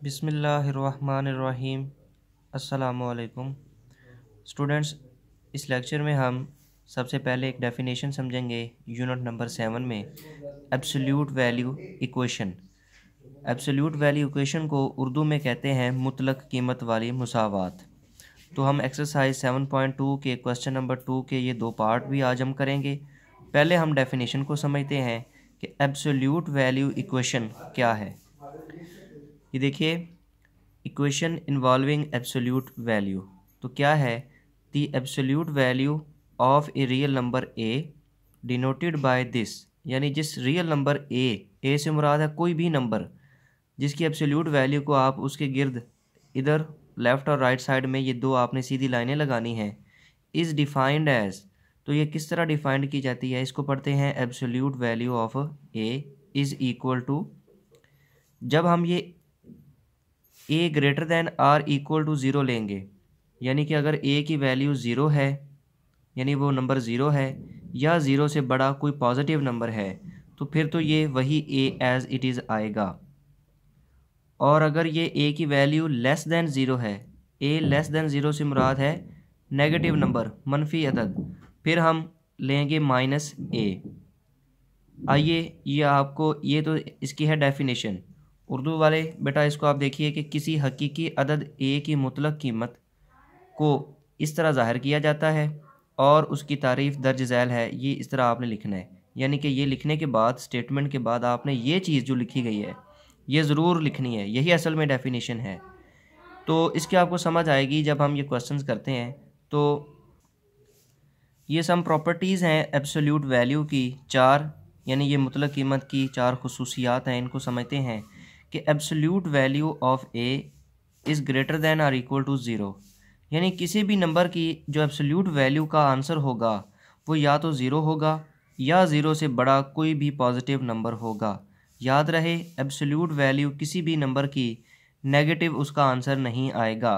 बिस्मिल्लाहिर्रहमानिर्रहीम। अस्सलामुअलैकुम स्टूडेंट्स। इस लेक्चर में हम सबसे पहले एक डेफिनेशन समझेंगे यूनिट नंबर 7 में absolute value equation. Absolute value equation को उर्दू में कहते हैं मुतलक कीमत वाली मुसावात। तो हम एक्सरसाइज 7.2 के क्वेश्चन नंबर 2 के ये दो पार्ट भी आज हम करेंगे। पहले हम डेफिनेशन को समझते हैं कि एब्सोल्यूट वैल्यू इक्वेशन क्या है। ये देखिए, इक्वेशन इन्वॉल्विंग एब्सोल्यूट वैल्यू। तो क्या है? The absolute value of a real number A denoted by this, यानी जिस रियल नंबर ए से मुराद है कोई भी नंबर जिसकी एब्सोल्यूट वैल्यू को आप उसके गिर्द इधर लेफ़्ट और राइट साइड में ये दो आपने सीधी लाइनें लगानी हैं, इज़ डिफाइंड एज। तो ये किस तरह डिफाइंड की जाती है, इसको पढ़ते हैं। Absolute value of A is equal to, जब हम ये a greater than or equal to zero लेंगे, यानी कि अगर ए की वैल्यू ज़ीरो है यानी वो नंबर ज़ीरो है या ज़ीरो से बड़ा कोई पॉजिटिव नंबर है, तो फिर तो ये वही ए एज़ इट इज़ आएगा। और अगर ये ए की वैल्यू लेस दैन ज़ीरो है, ए लेस दैन ज़ीरो से मुराद है नेगेटिव नंबर, मनफी अदद, फिर हम लेंगे माइनस ए। आइए ये आपको, ये तो इसकी है डेफिनेशन। उर्दू वाले बेटा इसको आप देखिए कि किसी हकीकी अदद ए की मुतलक कीमत को इस तरह ज़ाहिर किया जाता है और उसकी तारीफ़ दर्ज झैल है, ये इस तरह आपने लिखना है। यानी कि ये लिखने के बाद, स्टेटमेंट के बाद आपने ये चीज़ जो लिखी गई है ये ज़रूर लिखनी है, यही असल में डेफिनेशन है। तो इसकी आपको समझ आएगी जब हम ये क्वेश्चंस करते हैं। तो ये सम प्रॉपर्टीज़ हैं एब्सोल्यूट वैल्यू की, चार, यानी ये मुतलक कीमत की चार खुसूसियात हैं। इनको समझते हैं कि absolute value of A is greater than or equal to zero, यानी किसी भी नंबर की जो एब्सोल्यूट वैल्यू का आंसर होगा वो या तो ज़ीरो होगा या ज़ीरो से बड़ा कोई भी पॉजिटिव नंबर होगा। याद रहे, एब्सोल्यूट वैल्यू किसी भी नंबर की नेगेटिव उसका आंसर नहीं आएगा।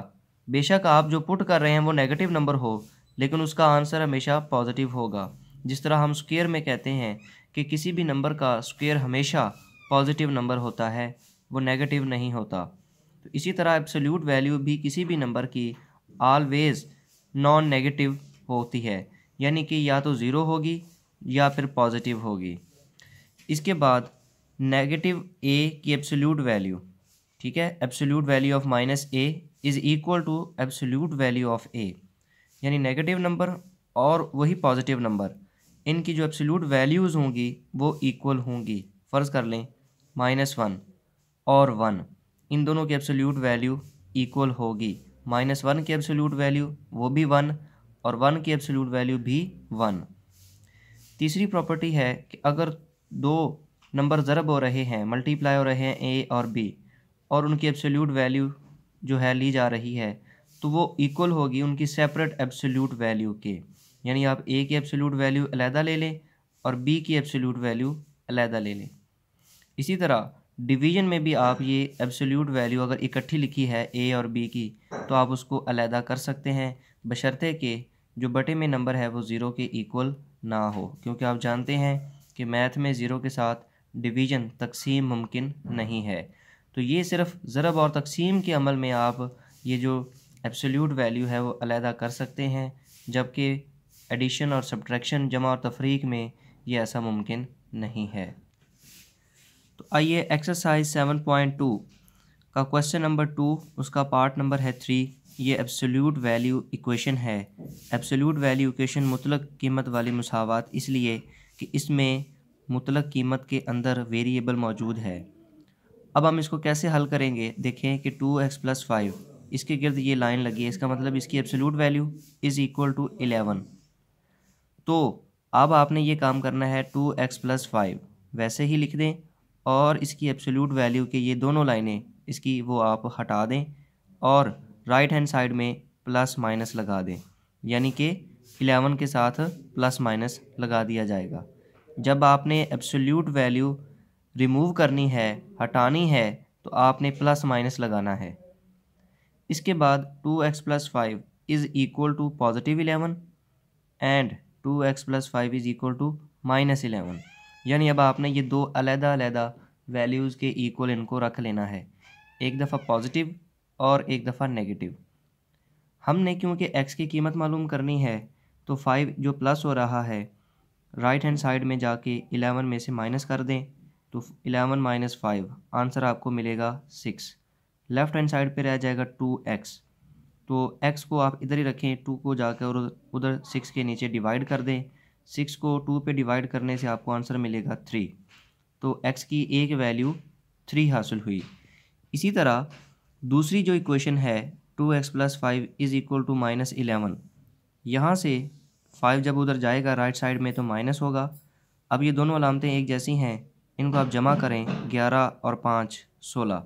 बेशक आप जो पुट कर रहे हैं वो नेगेटिव नंबर हो, लेकिन उसका आंसर हमेशा पॉजिटिव होगा। जिस तरह हम स्क्वायर में कहते हैं कि किसी भी नंबर का स्क्वायर हमेशा पॉजिटिव नंबर होता है, वो नेगेटिव नहीं होता। तो इसी तरह एब्सोल्यूट वैल्यू भी किसी भी नंबर की ऑलवेज़ नॉन नेगेटिव होती है, यानी कि या तो ज़ीरो होगी या फिर पॉजिटिव होगी। इसके बाद नेगेटिव ए की एब्सोल्यूट वैल्यू, ठीक है, absolute value of minus a is equal to absolute value of a, यानी नेगेटिव नंबर और वही पॉजिटिव नंबर, इनकी जो एब्सोल्यूट वैल्यूज़ होंगी वो इक्वल होंगी। फ़र्ज़ कर लें -1 और 1, इन दोनों की एब्सोल्यूट वैल्यू इक्वल होगी। -1 की एब्सोल्यूट वैल्यू वो भी 1 और 1 की एब्सोल्यूट वैल्यू भी 1। तीसरी प्रॉपर्टी है कि अगर दो नंबर ज़रब हो रहे हैं, मल्टीप्लाई हो रहे हैं ए और बी, और उनकी एब्सोल्यूट वैल्यू जो है ली जा रही है, तो वो इक्वल होगी उनकी सेपरेट एब्सोल्यूट वैल्यू के। यानी आप ए की एब्सोल्यूट वैल्यू अलहदा ले लें और बी की एब्सोल्यूट वैल्यू अलहदा ले लें। इसी तरह डिवीज़न में भी आप ये एब्सोल्यूट वैल्यू अगर इकट्ठी लिखी है ए और बी की, तो आप उसको अलहदा कर सकते हैं, बशर्ते कि जो बटे में नंबर है वो ज़ीरो के इक्वल ना हो, क्योंकि आप जानते हैं कि मैथ में ज़ीरो के साथ डिवीज़न तकसीम मुमकिन नहीं है। तो ये सिर्फ ज़रब और तकसीम के अमल में आप ये जो एब्सोल्यूट वैल्यू है वो अलहदा कर सकते हैं, जबकि एडिशन और सब्ट्रैक्शन, जमा और तफरीक में ये ऐसा मुमकिन नहीं है। तो आइए एक्सरसाइज 7.2 का क्वेश्चन नंबर 2, उसका पार्ट नंबर है 3। ये एब्सोल्यूट वैल्यू इक्वेशन है। एब्सोल्यूट वैल्यू इक्वेशन मुतलक कीमत वाली मुसावात इसलिए कि इसमें मुतलक कीमत के अंदर वेरिएबल मौजूद है। अब हम इसको कैसे हल करेंगे, देखें कि 2x + 5, इसके गिर्द ये लाइन लगी है, इसका मतलब इसकी absolute value is equal to 11। तो अब आपने ये काम करना है, 2x + 5 वैसे ही लिख दें और इसकी एब्सोल्यूट वैल्यू के ये दोनों लाइनें इसकी वो आप हटा दें और राइट हैंड साइड में प्लस माइनस लगा दें, यानी कि 11 के साथ प्लस माइनस लगा दिया जाएगा। जब आपने एब्सोल्यूट वैल्यू रिमूव करनी है, हटानी है, तो आपने प्लस माइनस लगाना है। इसके बाद 2x + 5 is equal to positive 11 and 2x + 5 is equal to -11, यानी अब आपने ये दो अलहदा अलहदा वैल्यूज़ के इक्वल इनको रख लेना है। एक दफ़ा पॉजिटिव और एक दफ़ा नेगेटिव। हमने क्योंकि x की कीमत मालूम करनी है तो 5 जो प्लस हो रहा है राइट हैंड साइड में जाके 11 में से माइनस कर दें तो 11 माइनस 5 आंसर आपको मिलेगा 6। लेफ़्ट हैंड साइड पे रह जाएगा 2x, तो x को आप इधर ही रखें, 2 को जाकर और उधर 6 के नीचे डिवाइड कर दें। 6 को 2 पे डिवाइड करने से आपको आंसर मिलेगा 3, तो x की एक वैल्यू 3 हासिल हुई। इसी तरह दूसरी जो इक्वेशन है 2x + 5 = -11, यहाँ से 5 जब उधर जाएगा राइट साइड में तो माइनस होगा। अब ये दोनों अलामतें एक जैसी हैं, इनको आप जमा करें 11 और 5 16,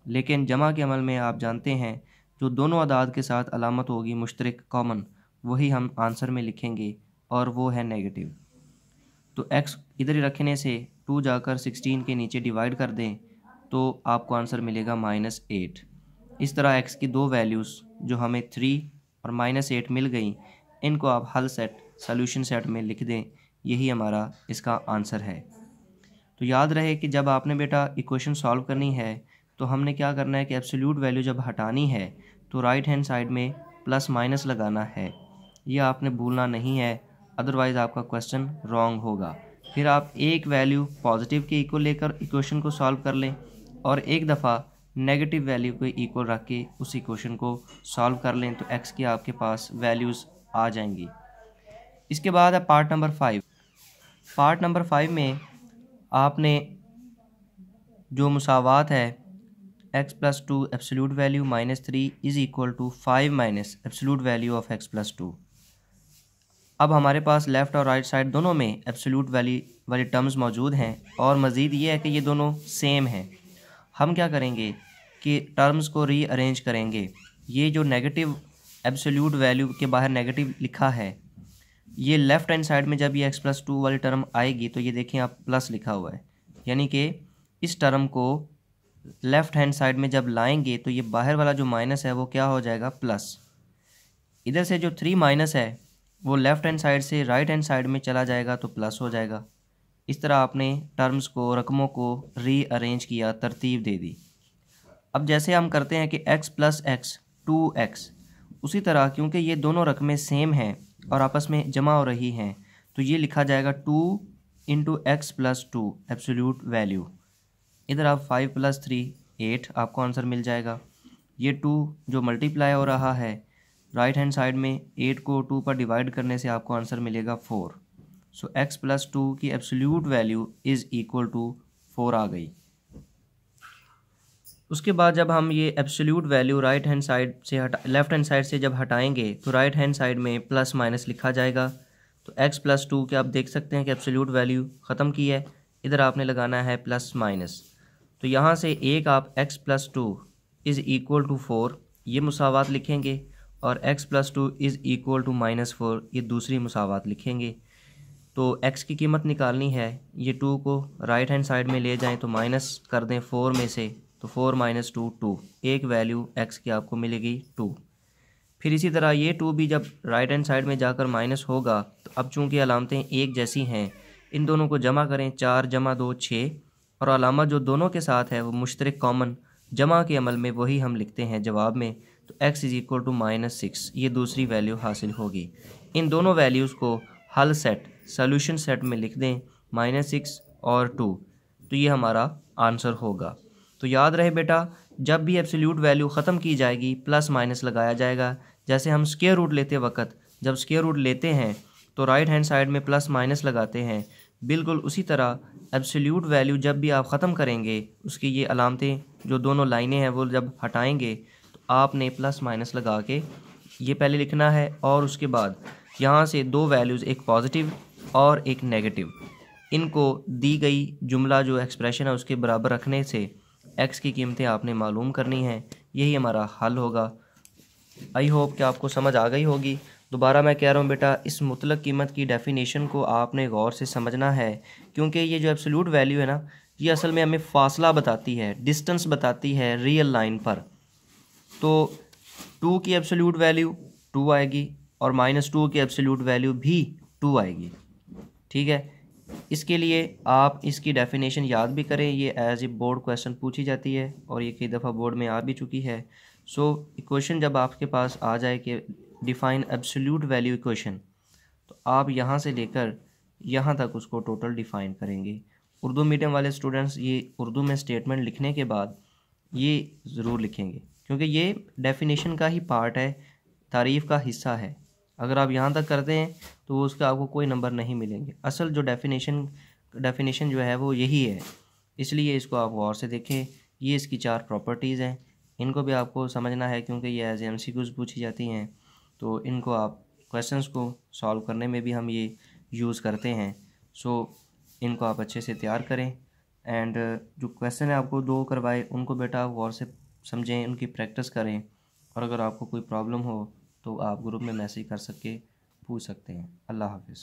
लेकिन जमा के अमल में आप जानते हैं जो दोनों अदाद के साथ अलामत होगी मुश्तरक कॉमन, वही हम आंसर में लिखेंगे और वो है नेगेटिव। तो x इधर ही रखने से 2 जाकर 16 के नीचे डिवाइड कर दें तो आपको आंसर मिलेगा -8। इस तरह x की दो वैल्यूज़ जो हमें 3 और -8 मिल गई, इनको आप हल सेट सॉल्यूशन सेट में लिख दें, यही हमारा इसका आंसर है। तो याद रहे कि जब आपने बेटा इक्वेशन सॉल्व करनी है तो हमने क्या करना है कि एब्सोल्यूट वैल्यू जब हटानी है तो राइट हैंड साइड में प्लस माइनस लगाना है, यह आपने भूलना नहीं है, अदरवाइज़ आपका क्वेश्चन रॉन्ग होगा। फिर आप एक वैल्यू पॉजिटिव के इक्वल लेकर इक्वेशन को सॉल्व कर लें और एक दफ़ा नेगेटिव वैल्यू को इक्वल रख के उस इक्वेशन को सॉल्व कर लें, तो एक्स की आपके पास वैल्यूज़ आ जाएंगी। इसके बाद है पार्ट नंबर 5। पार्ट नंबर 5 में आपने जो मुसावात है x + 2 absolute value -3 = 5 minus absolute value of x + 2। अब हमारे पास लेफ़्ट और राइट साइड दोनों में एब्सोल्यूट वैल्यू वाली टर्म्स मौजूद हैं और मज़ीद ये है कि ये दोनों सेम हैं। हम क्या करेंगे कि टर्म्स को रीअरेंज करेंगे। ये जो नेगेटिव एब्सोल्यूट वैल्यू के बाहर नेगेटिव लिखा है, ये लेफ़्ट हैंड साइड में जब ये x + 2 वाली टर्म आएगी तो ये देखें आप प्लस लिखा हुआ है, यानी कि इस टर्म को लेफ़्ट हैंड साइड में जब लाएंगे तो ये बाहर वाला जो माइनस है वो क्या हो जाएगा प्लस। इधर से जो 3 माइनस है वो लेफ़्ट हैंड साइड से राइट हैंड साइड में चला जाएगा तो प्लस हो जाएगा। इस तरह आपने टर्म्स को, रकमों को रीअरेंज किया, तरतीब दे दी। अब जैसे हम करते हैं कि x + x 2x, उसी तरह क्योंकि ये दोनों रकमें सेम हैं और आपस में जमा हो रही हैं तो ये लिखा जाएगा 2 × x + 2 एब्सोल्यूट वैल्यू। इधर आप 5 + 3 8 आपको आंसर मिल जाएगा। ये 2 जो मल्टीप्लाई हो रहा है राइट हैंड साइड में 8 को 2 पर डिवाइड करने से आपको आंसर मिलेगा 4। सो x + 2 की एब्सोल्यूट वैल्यू = 4 आ गई। उसके बाद जब हम ये absolute value right hand side से लेफ़्ट हैंड साइड से जब हटाएंगे तो राइट हैंड साइड में प्लस माइनस लिखा जाएगा। तो x + 2 के आप देख सकते हैं कि एब्सोल्यूट वैल्यू ख़त्म की है, इधर आपने लगाना है प्लस माइनस। तो यहाँ से एक आप x + 2 = 4 ये मुसावात लिखेंगे और x + 2 = -4 ये दूसरी मुसावात लिखेंगे। तो x की कीमत निकालनी है, ये 2 को राइट हैंड साइड में ले जाएं तो माइनस कर दें 4 में से, तो 4 - 2 2, एक वैल्यू x की आपको मिलेगी 2। फिर इसी तरह ये 2 भी जब राइट हैंड साइड में जाकर माइनस होगा तो अब चूंकि अलामतें एक जैसी हैं, इन दोनों को जमा करें, 4 + 2 6, और अलामत जो दोनों के साथ है वो मुश्तरक कॉमन, जमा के अमल में वही हम लिखते हैं जवाब में। तो x = -6 ये दूसरी वैल्यू हासिल होगी। इन दोनों वैल्यूज़ को हल सेट सॉल्यूशन सेट में लिख दें -6 और 2, तो ये हमारा आंसर होगा। तो याद रहे बेटा, जब भी एब्सोल्यूट वैल्यू ख़त्म की जाएगी प्लस माइनस लगाया जाएगा। जैसे हम स्क्वायर रूट लेते वक्त जब स्क्वायर रूट लेते हैं तो राइट हैंड साइड में प्लस माइनस लगाते हैं, बिल्कुल उसी तरह एब्सोल्यूट वैल्यू जब भी आप ख़त्म करेंगे उसकी ये अलामतें जो दोनों लाइनें हैं वो जब हटाएंगे तो आपने प्लस माइनस लगा के ये पहले लिखना है और उसके बाद यहाँ से दो वैल्यूज़, एक पॉजिटिव और एक नेगेटिव, इनको दी गई जुमला जो एक्सप्रेशन है उसके बराबर रखने से x की कीमतें आपने मालूम करनी हैं, यही हमारा हल होगा। आई होप कि आपको समझ आ गई होगी। दोबारा मैं कह रहा हूँ बेटा, इस मुतलक कीमत की डेफिनेशन को आपने गौर से समझना है, क्योंकि ये जो एब्सोल्यूट वैल्यू है ना, ये असल में हमें फासला बताती है, डिस्टेंस बताती है रियल लाइन पर। तो 2 की एब्सोल्यूट वैल्यू 2 आएगी और -2 की एब्सोल्यूट वैल्यू भी 2 आएगी, ठीक है। इसके लिए आप इसकी डेफिनेशन याद भी करें, ये एज ए बोर्ड क्वेश्चन पूछी जाती है और ये कई दफ़ा बोर्ड में आ भी चुकी है। सो इक्वेशन जब आपके पास आ जाए कि डिफ़ाइन एब्सोल्यूट वैल्यू इक्वेशन, तो आप यहाँ से लेकर यहाँ तक उसको टोटल डिफ़ाइन करेंगे। उर्दू मीडियम वाले स्टूडेंट्स ये उर्दू में स्टेटमेंट लिखने के बाद ये ज़रूर लिखेंगे, क्योंकि ये डेफिनेशन का ही पार्ट है, तारीफ़ का हिस्सा है। अगर आप यहाँ तक करते हैं तो उसका आपको कोई नंबर नहीं मिलेंगे। असल जो डेफिनेशन जो है वो यही है, इसलिए इसको आप गौर से देखें। ये इसकी 4 प्रॉपर्टीज़ हैं, इनको भी आपको समझना है क्योंकि ये एज MCQs पूछी जाती हैं, तो इनको आप क्वेश्चंस को सॉल्व करने में भी हम ये यूज़ करते हैं। सो इनको आप अच्छे से तैयार करें एंड जो क्वेश्चन है आपको 2 करवाए उनको बेटा आप गौर से समझें, उनकी प्रैक्टिस करें। और अगर आपको कोई प्रॉब्लम हो तो आप ग्रुप में मैसेज कर पूछ सकते हैं। अल्लाह हाफ़िज़।